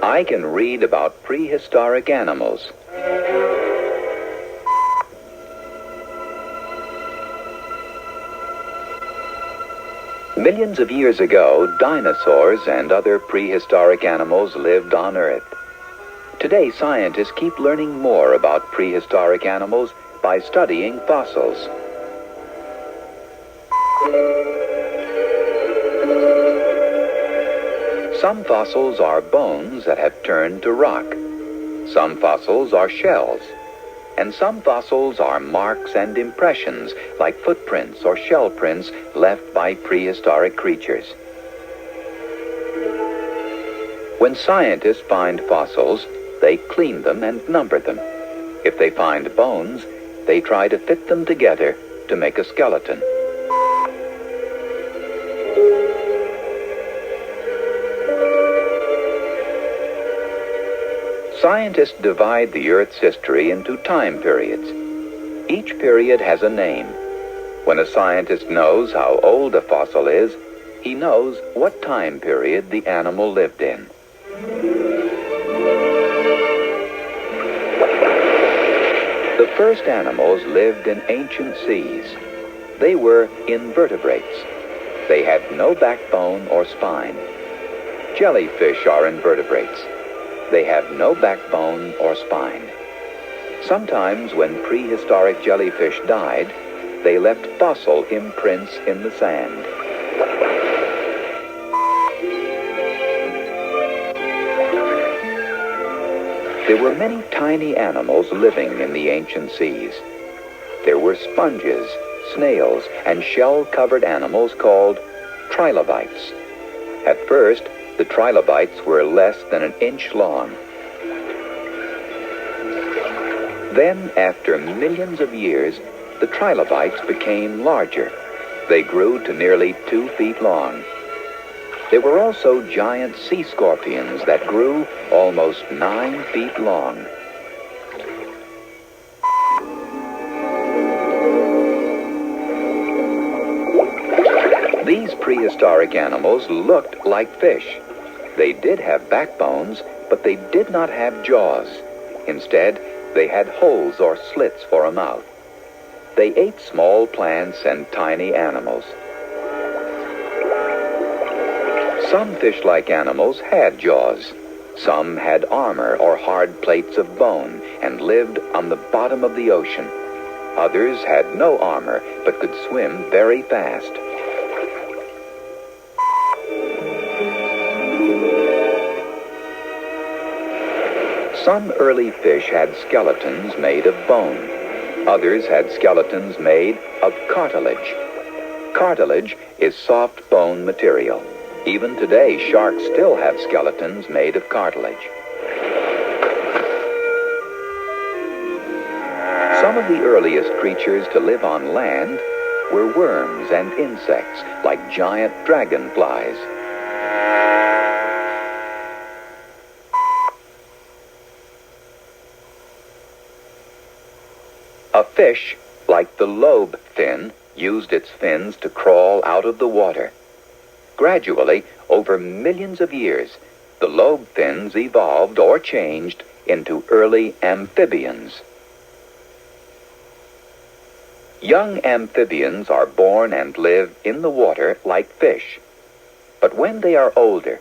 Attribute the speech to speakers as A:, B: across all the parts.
A: I can read about prehistoric animals. Millions of years ago, dinosaurs and other prehistoric animals lived on Earth. Today, scientists keep learning more about prehistoric animals by studying fossils. Some fossils are bones that have turned to rock. Some fossils are shells. And some fossils are marks and impressions, like footprints or shell prints left by prehistoric creatures. When scientists find fossils, they clean them and number them. If they find bones, they try to fit them together to make a skeleton. Scientists divide the Earth's history into time periods. Each period has a name. When a scientist knows how old a fossil is, he knows what time period the animal lived in. The first animals lived in ancient seas. They were invertebrates. They had no backbone or spine. Jellyfish are invertebrates. They have no backbone or spine. Sometimes when prehistoric jellyfish died, they left fossil imprints in the sand. There were many tiny animals living in the ancient seas. There were sponges, snails, and shell-covered animals called trilobites. At first, the trilobites were less than an inch long. Then, after millions of years, the trilobites became larger. They grew to nearly 2 feet long. There were also giant sea scorpions that grew almost 9 feet long. These prehistoric animals looked like fish. They did have backbones, but they did not have jaws. Instead, they had holes or slits for a mouth. They ate small plants and tiny animals. Some fish-like animals had jaws. Some had armor or hard plates of bone and lived on the bottom of the ocean. Others had no armor but could swim very fast. Some early fish had skeletons made of bone. Others had skeletons made of cartilage. Cartilage is soft bone material. Even today, sharks still have skeletons made of cartilage. Some of the earliest creatures to live on land were worms and insects, like giant dragonflies. A fish, like the lobe fin, used its fins to crawl out of the water. Gradually, over millions of years, the lobe fins evolved or changed into early amphibians. Young amphibians are born and live in the water like fish. But when they are older,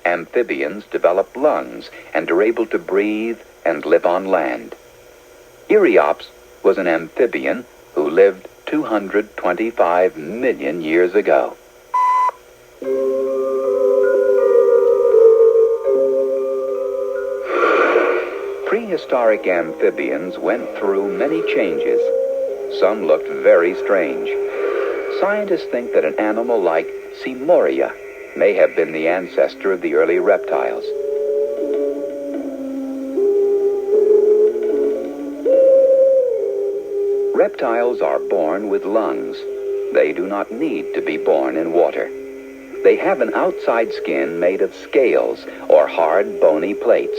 A: amphibians develop lungs and are able to breathe and live on land. Eohippus was an amphibian who lived 225 million years ago. Prehistoric amphibians went through many changes. Some looked very strange. Scientists think that an animal like Simoria may have been the ancestor of the early reptiles. Reptiles are born with lungs. They do not need to be born in water. They have an outside skin made of scales or hard bony plates.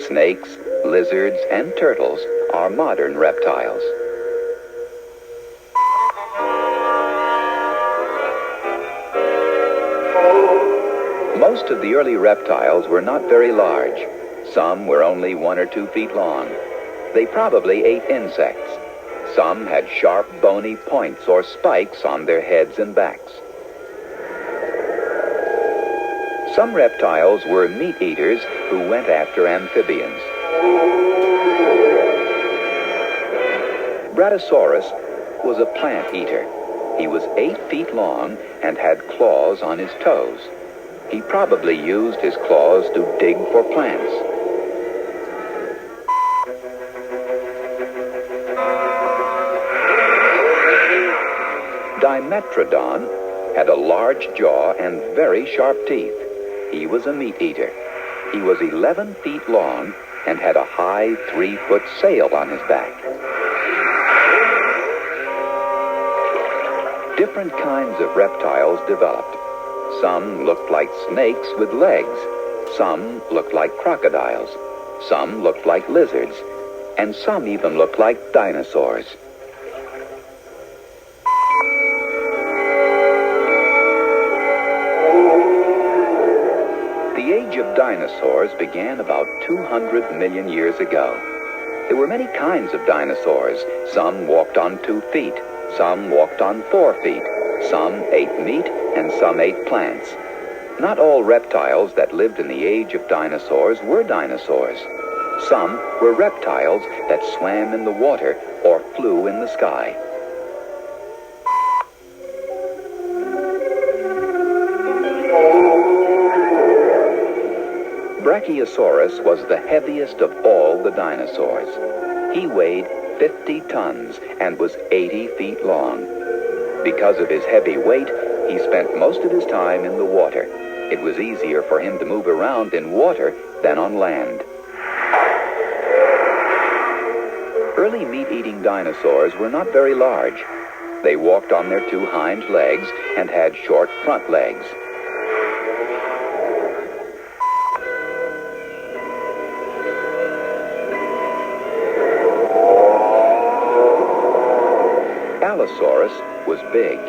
A: Snakes, lizards, and turtles are modern reptiles. Most of the early reptiles were not very large. Some were only 1 or 2 feet long. They probably ate insects. Some had sharp, bony points or spikes on their heads and backs. Some reptiles were meat eaters who went after amphibians. Brachiosaurus was a plant eater. He was 8 feet long and had claws on his toes. He probably used his claws to dig for plants. Dimetrodon had a large jaw and very sharp teeth. He was a meat eater. He was 11 feet long and had a high 3-foot sail on his back. Different kinds of reptiles developed. Some looked like snakes with legs. Some looked like crocodiles. Some looked like lizards. And some even looked like dinosaurs. The age of dinosaurs began about 200 million years ago. There were many kinds of dinosaurs. Some walked on 2 feet. Some walked on 4 feet. Some ate meat and some ate plants. Not all reptiles that lived in the age of dinosaurs were dinosaurs. Some were reptiles that swam in the water or flew in the sky. Brachiosaurus was the heaviest of all the dinosaurs. He weighed 50 tons and was 80 feet long. Because of his heavy weight, he spent most of his time in the water. It was easier for him to move around in water than on land. Early meat-eating dinosaurs were not very large. They walked on their 2 hind legs and had short front legs. Allosaurus was big.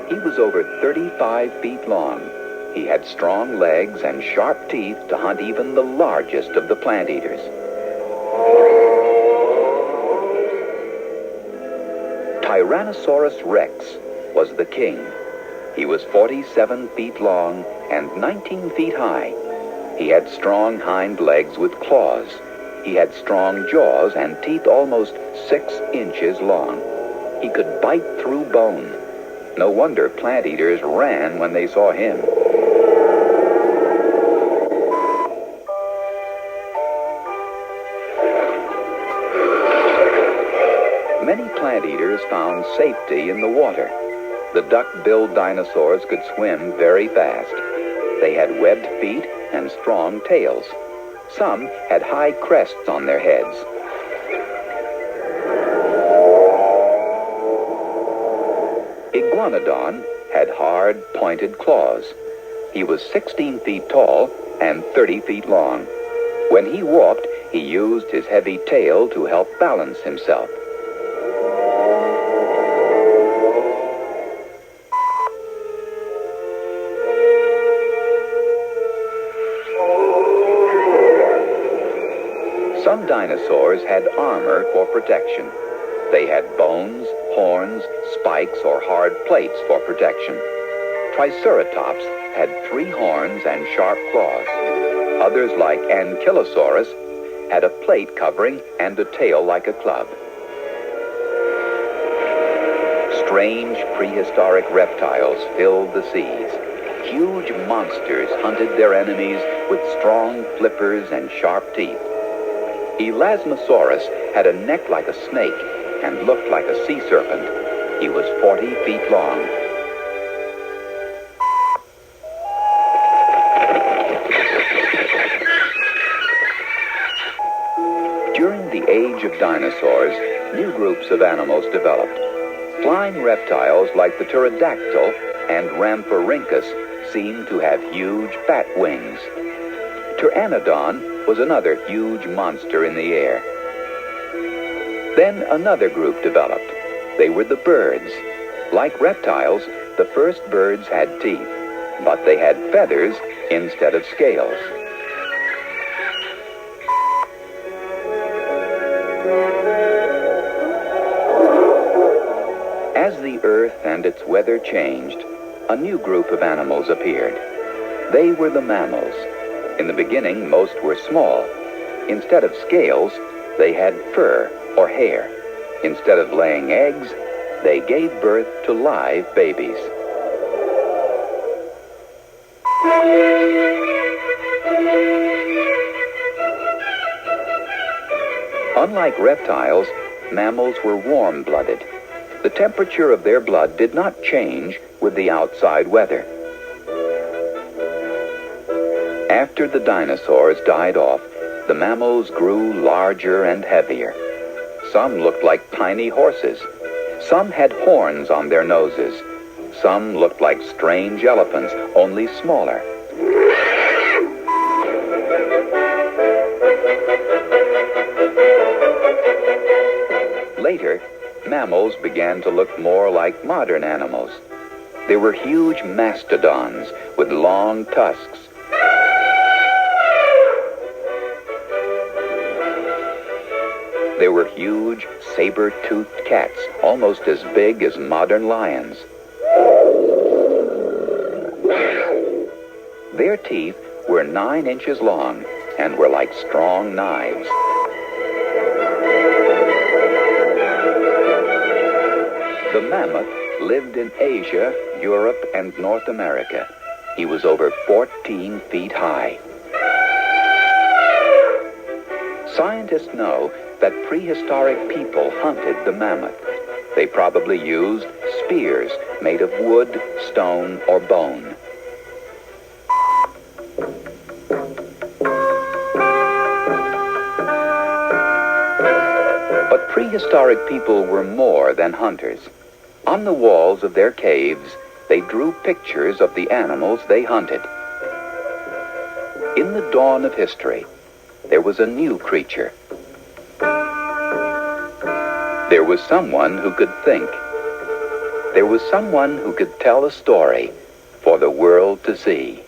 A: He was over 35 feet long. He had strong legs and sharp teeth to hunt even the largest of the plant eaters. Tyrannosaurus rex was the king. He was 47 feet long and 19 feet high. He had strong hind legs with claws. He had strong jaws and teeth almost 6 inches long. He could bite through bone. No wonder plant eaters ran when they saw him. Many plant eaters found safety in the water. The duck-billed dinosaurs could swim very fast. They had webbed feet and strong tails. Some had high crests on their heads. Iguanodon had hard, pointed claws. He was 16 feet tall and 30 feet long. When he walked, he used his heavy tail to help balance himself. Some dinosaurs had armor for protection. They had bones, horns, spikes, or hard plates for protection. Triceratops had 3 horns and sharp claws. Others, like Ankylosaurus, had a plate covering and a tail like a club. Strange prehistoric reptiles filled the seas. Huge monsters hunted their enemies with strong flippers and sharp teeth. Elasmosaurus had a neck like a snake and looked like a sea serpent. He was 40 feet long. During the age of dinosaurs, new groups of animals developed. Flying reptiles like the pterodactyl and Rhamphorhynchus seemed to have huge fat wings. Pteranodon was another huge monster in the air. Then another group developed. They were the birds. Like reptiles, the first birds had teeth, but they had feathers instead of scales. As the earth and its weather changed, a new group of animals appeared. They were the mammals. In the beginning, most were small. Instead of scales, they had fur or hair. Instead of laying eggs, they gave birth to live babies. Unlike reptiles, mammals were warm-blooded. The temperature of their blood did not change with the outside weather. After the dinosaurs died off, the mammals grew larger and heavier. Some looked like tiny horses. Some had horns on their noses. Some looked like strange elephants, only smaller. Later, mammals began to look more like modern animals. They were huge mastodons with long tusks. There were huge, saber-toothed cats, almost as big as modern lions. Their teeth were 9 inches long and were like strong knives. The mammoth lived in Asia, Europe, and North America. He was over 14 feet high. Scientists know that prehistoric people hunted the mammoth. They probably used spears made of wood, stone, or bone. But prehistoric people were more than hunters. On the walls of their caves, they drew pictures of the animals they hunted. In the dawn of history, there was a new creature. There was someone who could think. There was someone who could tell a story for the world to see.